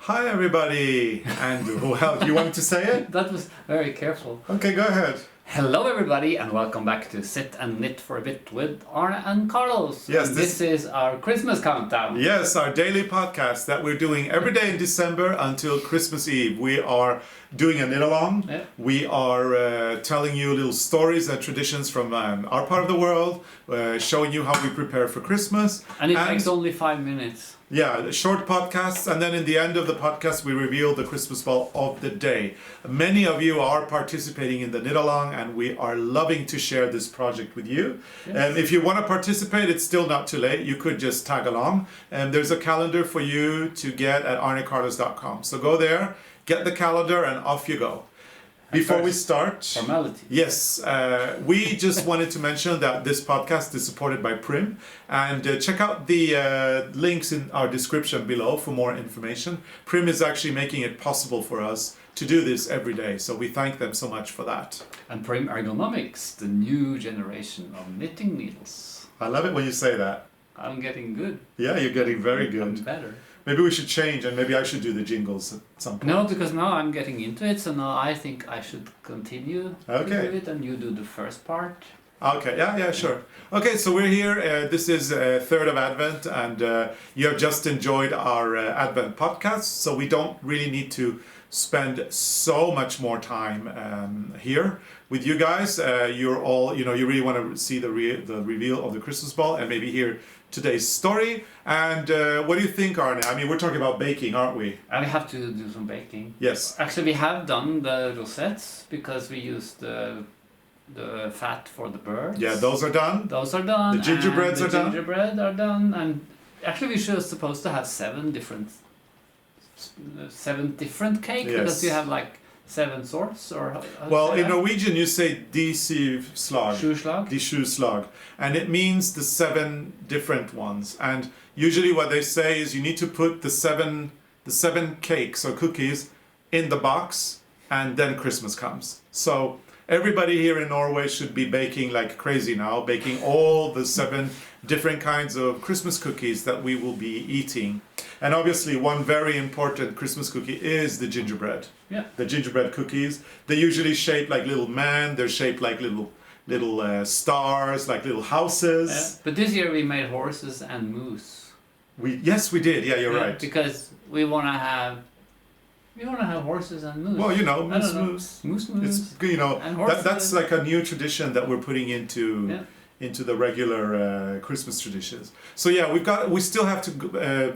Hi everybody! And well, you want to say it? That was very careful. Okay, go ahead. Hello everybody and welcome back to Sit and Knit for a Bit with Arne and Carlos. Yes, and this is our Christmas countdown. Yes, our daily podcast that we're doing every day in December until Christmas Eve. We are doing a knit along. Yeah. We are telling you little stories and traditions from our part of the world, showing you how we prepare for Christmas. And it takes only 5 minutes. Yeah, short podcasts, and then in the end of the podcast we reveal the Christmas ball of the day. Many of you are participating in the knit along and we are loving to share this project with you. Yes. If you want to participate, it's still not too late. You could just tag along, and there's a calendar for you to get at arnecarlos.com. So go there, get the calendar, and off you go. Before we start, formality. Yes, we just wanted to mention that this podcast is supported by Prym, and check out the links in our description below for more information. Prym is actually making it possible for us to do this every day, so we thank them so much for that. And Prym Ergonomics, the new generation of knitting needles. I love it when you say that. I'm getting good. Yeah, you're getting very I'm good. better. Maybe we should change, and maybe I should do the jingles at some point. No, because now I'm getting into it, so now I think I should continue to do it, and you do the first part. Okay, yeah, sure. Okay, so we're here. This is 3rd of Advent, and you have just enjoyed our Advent podcast, so we don't really need to spend so much more time here with you guys. You're all, you really want to see the reveal of the Christmas ball and maybe hear today's story. And what do you think, Arne? I mean, we're talking about baking, aren't we? And we have to do some baking. Yes. Actually, we have done the rosettes because we used the fat for the birds. Yeah, those are done. Those are done. The gingerbreads are done. The gingerbread are done. And actually, we were supposed to have 7 different cakes, Yes. because you have like 7 sorts, or Well, in Norwegian you say de syv slag. Sjuslag. De sju slag, and it means the 7 different ones. And usually what they say is you need to put the seven cakes or cookies in the box, and then Christmas comes. So everybody here in Norway should be baking like crazy now, baking all the 7 different kinds of Christmas cookies that we will be eating. And obviously one very important Christmas cookie is the gingerbread. Yeah. The gingerbread cookies. They're usually shaped like little men. They're shaped like little stars, like little houses. Yeah. But this year we made horses and moose. Yes, we did. Yeah, you're right. Because we want to have horses and moose. Well, moose. It's And that's like a new tradition that we're putting into the regular Christmas traditions. So yeah, we still have to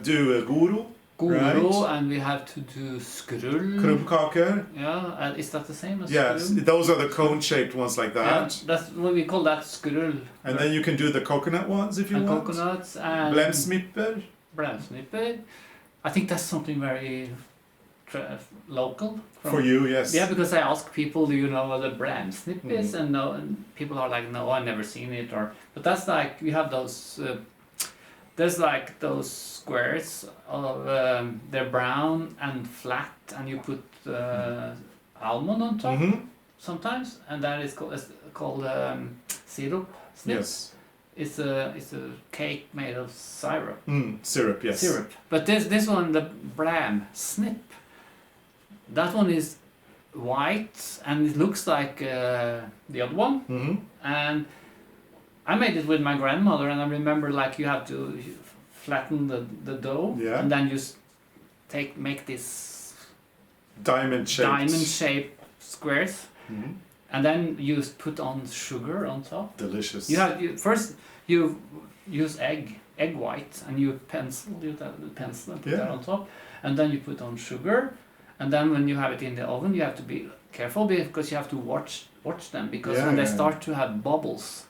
do goro. Goro, and we have to do skrull. Krumkaker. Yeah, and is that the same as Yes, skrull? those are the cone-shaped ones like that. Yeah, that's what we call that skrull. And then you can do the coconut ones if you and want. Coconuts and Blemsnipper. Blemsnipper. I think that's something very local. For you, yes. Yeah, because I ask people, do you know what a bramsnip is? And people are like, no, I've never seen it. But that's like, we have those, there's like those squares of, they're brown and flat, and you put almond on top sometimes, and that is called syrup snip. Yes. It's a cake made of syrup. Syrup, yes. Syrup. But this one, the bram snip, that one is white and it looks like the other one. And I made it with my grandmother, and I remember like you have to flatten the dough, and then you make this diamond shaped squares, and then you put on sugar on top. Delicious. First you use egg white, and you pencil and put that on top, and then you put on sugar. And then when you have it in the oven, you have to be careful because you have to watch them, because when they start to have bubbles,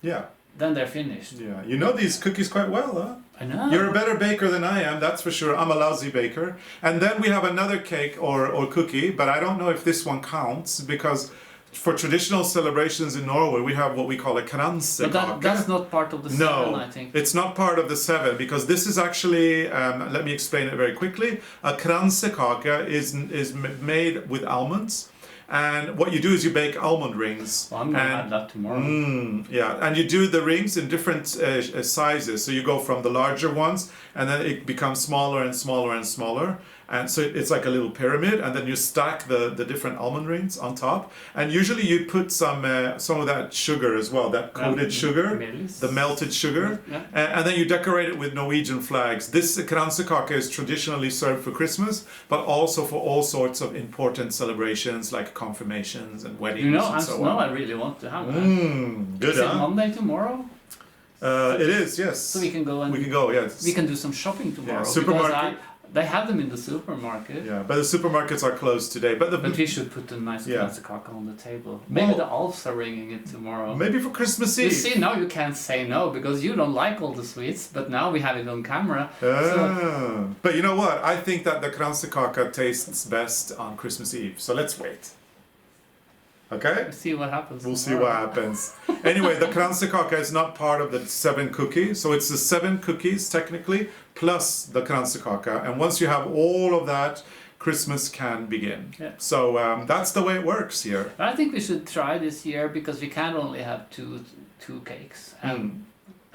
then they're finished. Yeah, you know these cookies quite well, huh? I know. You're a better baker than I am, that's for sure. I'm a lousy baker. And then we have another cake or cookie, but I don't know if this one counts, because for traditional celebrations in Norway, we have what we call a kransekake. But that's not part of the 7, I think. It's not part of the 7, because this is actually, let me explain it very quickly. A kransekake is made with almonds. And what you do is you bake almond rings. Well, I'm going to have that tomorrow. And you do the rings in different sizes. So you go from the larger ones, and then it becomes smaller and smaller and smaller. And so it's like a little pyramid, and then you stack the different almond rings on top. And usually you put some of that sugar as well, that coated sugar, the melted sugar, and then you decorate it with Norwegian flags. This kransekake is traditionally served for Christmas, but also for all sorts of important celebrations like confirmations and weddings. You know, and so on. I really want to have that. Good, Is it Monday tomorrow? It is, yes. So we can go and yes. we can do some shopping tomorrow. Yeah, supermarket. They have them in the supermarket. Yeah, but the supermarkets are closed today. But we should put a nice kransekake on the table. Maybe the Alps are ringing it tomorrow. Maybe for Christmas Eve. You see, now you can't say no because you don't like all the sweets, but now we have it on camera. But you know what? I think that the kransekake tastes best on Christmas Eve. So let's wait. Okay? We'll see what happens. We'll see what happens. Anyway, the kransekake is not part of the 7 cookies. So it's the 7 cookies, technically, plus the kransekake. And once you have all of that, Christmas can begin. Yeah. So that's the way it works here. I think we should try this year because we can only have two cakes. And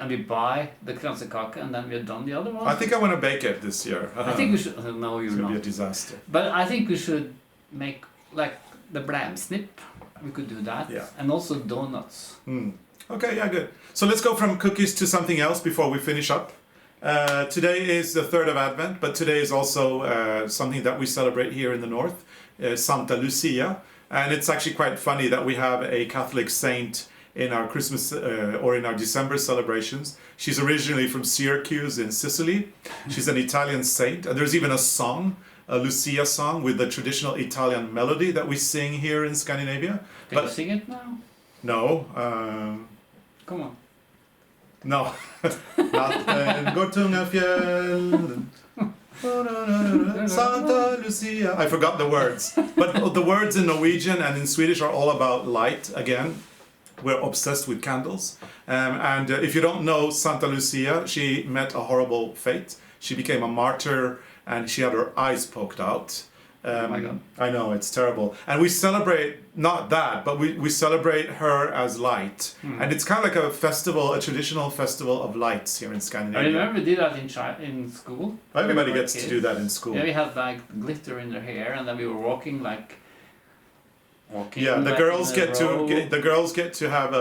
we buy the kransekake and then we're done the other one. I think I want to bake it this year. I think we should... No, you're not. It's going to be a not. disaster. But I think we should make like the bramsnip. We could do that. Yeah. And also donuts. Okay, yeah, good. So let's go from cookies to something else before we finish up. Today is the 3rd of Advent, but today is also something that we celebrate here in the north, Santa Lucia. And it's actually quite funny that we have a Catholic saint in our Christmas or in our December celebrations. She's originally from Syracuse in Sicily. She's an Italian saint, and there's even a song, a Lucia song with the traditional Italian melody that we sing here in Scandinavia. Can you sing it now? No. Come on. No. Natten går tunga fjäll. Santa Lucia. I forgot the words. But the words in Norwegian and in Swedish are all about light again. We're obsessed with candles. And if you don't know Santa Lucia, she met a horrible fate. She became a martyr and she had her eyes poked out. Oh my God. I know, it's terrible. And we celebrate, not that, but we celebrate her as light. And it's kind of like a festival, a traditional festival of lights here in Scandinavia. I remember we did that in school. Everybody gets to do that in school. Yeah, we had like glitter in their hair and then we were walking. Yeah, the girls get to have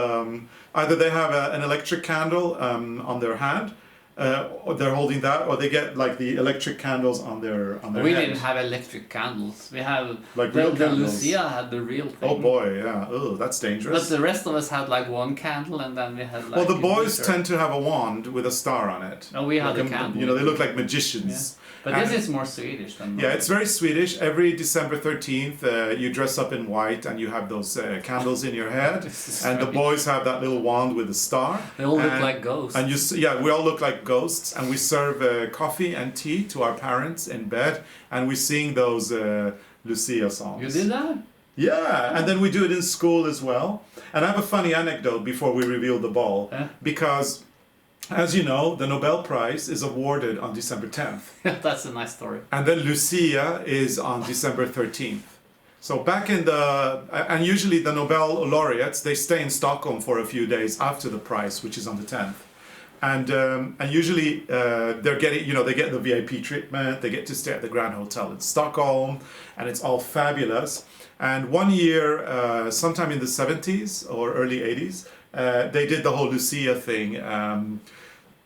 either they have an electric candle on their hand, or they're holding that, or they get like the electric candles on their We head. didn't have electric candles. We have Like real the candles. Lucia had the real thing. Oh boy, yeah. Oh, that's dangerous. But the rest of us had like one candle and then we had like. Well, the boys glitter. tend to have a wand with a star on it. No, we had Like a candle. You know, they look like magicians. Yeah. But this is more Swedish than. Yeah, it's very Swedish. Every December 13th, you dress up in white and you have those candles in your head. And the boys have that little wand with a star. They all look like ghosts. And we all look like ghosts. And we serve coffee and tea to our parents in bed. And we sing those Lucia songs. You did that? Yeah, and then we do it in school as well. And I have a funny anecdote before we reveal the ball. Because, as you know, the Nobel Prize is awarded on December 10th. That's a nice story. And then Lucia is on December 13th. So back in and usually the Nobel laureates, they stay in Stockholm for a few days after the prize, which is on the 10th. And usually they're getting, they get the VIP treatment, they get to stay at the Grand Hotel in Stockholm, and it's all fabulous. And one year, sometime in the 70s or early 80s, they did the whole Lucia thing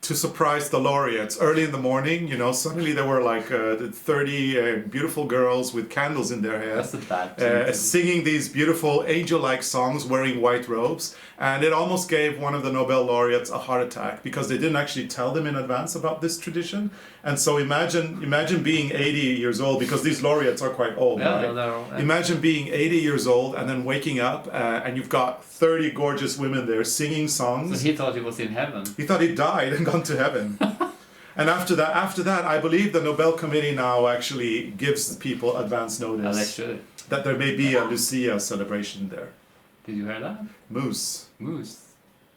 to surprise the laureates. Early in the morning, suddenly there were like 30 beautiful girls with candles in their hair. That's a bad thing. Singing these beautiful angel-like songs, wearing white robes. And it almost gave one of the Nobel laureates a heart attack because they didn't actually tell them in advance about this tradition. And so imagine being 80 years old, because these laureates are quite old, Yeah, right? they're all, yeah. Imagine being 80 years old and then waking up and you've got 30 gorgeous women there singing songs. So he thought he was in heaven. He thought he died and gone to heaven. And after that, I believe the Nobel Committee now actually gives people advance notice They should. that there may be a Lucia celebration there. Did you hear that? Moose.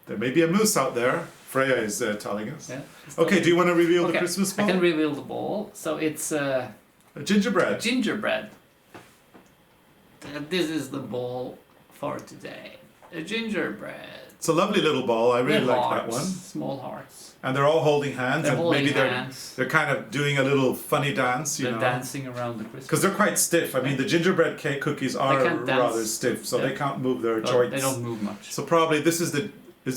There may be a moose out there. Freya is telling us. Yeah. Okay, do you want to reveal the Christmas ball? I can reveal the ball. So it's A gingerbread. gingerbread. This is the ball for today. A gingerbread. It's a lovely little ball. I really like that one. Small hearts. And they're all holding hands. They're and holding maybe hands. they're kind of doing a little funny dance, you They're know. dancing around the Christmas. Because they're quite stiff. I mean, the gingerbread cake cookies are rather stiff, so they can't move their joints. They don't move much. So probably is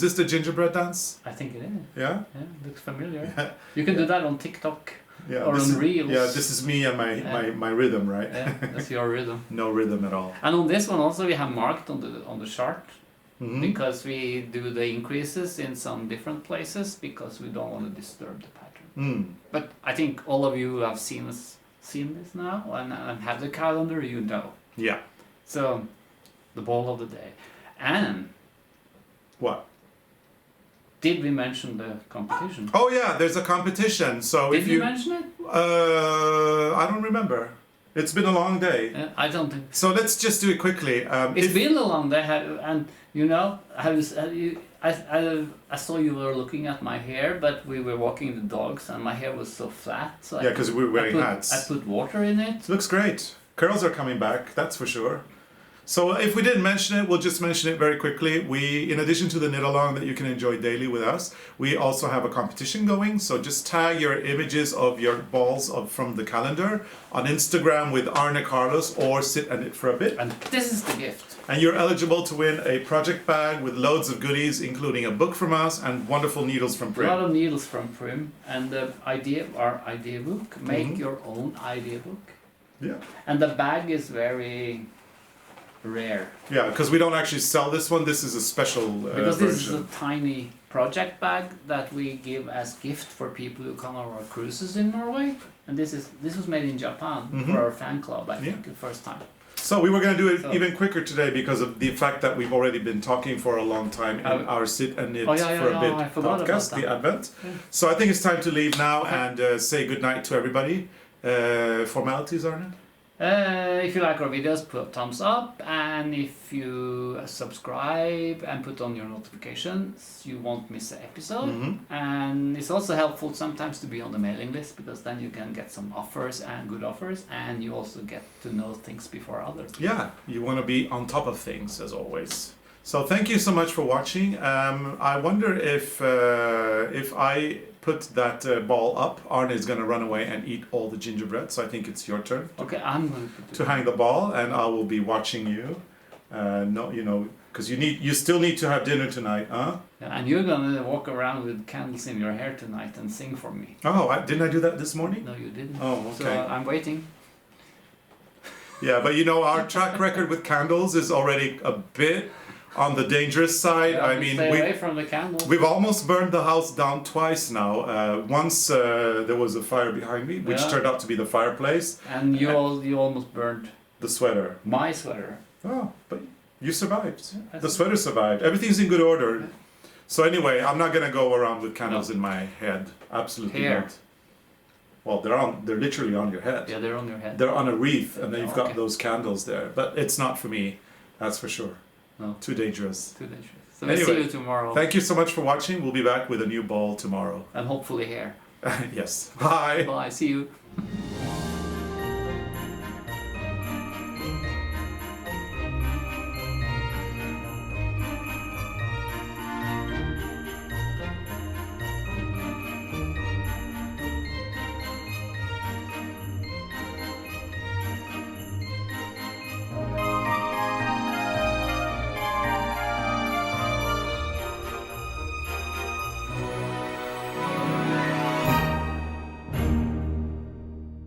this the gingerbread dance? I think it is. Yeah? Yeah, looks familiar. Yeah. You can do that on TikTok or this on Reels. Yeah, this is me and my rhythm, right? Yeah, that's your rhythm. No rhythm at all. And on this one also we have marked on the chart. Mm-hmm. Because we do the increases in some different places because we don't want to disturb the pattern. Mm. But I think all of you who have seen this now and have the calendar, you know. Yeah. So, the ball of the day. And what? Did we mention the competition? Oh yeah, there's a competition. So did if you mention it? I don't remember. It's been a long day. I don't think. So let's just do it quickly. It's been a long day, and you know, I saw you were looking at my hair, but we were walking the dogs, and my hair was so flat. So yeah, because we were wearing hats. I put water in it. It looks great. Curls are coming back, that's for sure. So if we didn't mention it, we'll just mention it very quickly. We, in addition to the knit along that you can enjoy daily with us, we also have a competition going. So just tag your images of your balls from the calendar on Instagram with ARNE CARLOS or Sit and Knit for a Bit. And this is the gift. And you're eligible to win a project bag with loads of goodies, including a book from us and wonderful needles from Prym. A lot of needles from Prym. And our idea book. Make your own idea book. Yeah. And the bag is very rare. Yeah, because we don't actually sell this one. This is a special because version. This is a tiny project bag that we give as gift for people who come on our cruises in Norway. And this was made in Japan for our fan club, I think, the first time. So we were going to do it even quicker today because of the fact that we've already been talking for a long time in our Sit and Knit for a Bit podcast, the Advent. Yeah. So I think it's time to leave now and say goodnight to everybody. Formalities, Arne? If you like our videos, put a thumbs up, and if you subscribe and put on your notifications, you won't miss an episode. And it's also helpful sometimes to be on the mailing list, because then you can get some offers and good offers, and you also get to know things before others. Yeah, you want to be on top of things as always. So thank you so much for watching. I wonder if I put that ball up, Arne is going to run away and eat all the gingerbread. So I think it's your turn. Okay, I'm going to hang the ball, and I will be watching you. No, you know, because you still need to have dinner tonight, huh? Yeah, and you're going to walk around with candles in your hair tonight and sing for me. Oh, didn't I do that this morning? No, you didn't. Oh, okay. So I'm waiting. Yeah, but you know, our track record with candles is already a bit on the dangerous side. Yeah, I mean, stay away from the candles. We've almost burned the house down twice now. Once there was a fire behind me, which turned out to be the fireplace. And you almost burned the sweater. My sweater. Oh, but you survived. Yeah, the sweater survived. Everything's in good order. Yeah. So anyway, I'm not gonna go around with candles in my head. Absolutely not. Well, they're literally on your head. Yeah, they're on your head. They're on a wreath, and then you've got those candles there. But it's not for me, that's for sure. No. Too dangerous. Too dangerous. So we'll see you tomorrow. Thank you so much for watching. We'll be back with a new ball tomorrow. And hopefully hair. Yes. Bye. Bye. See you.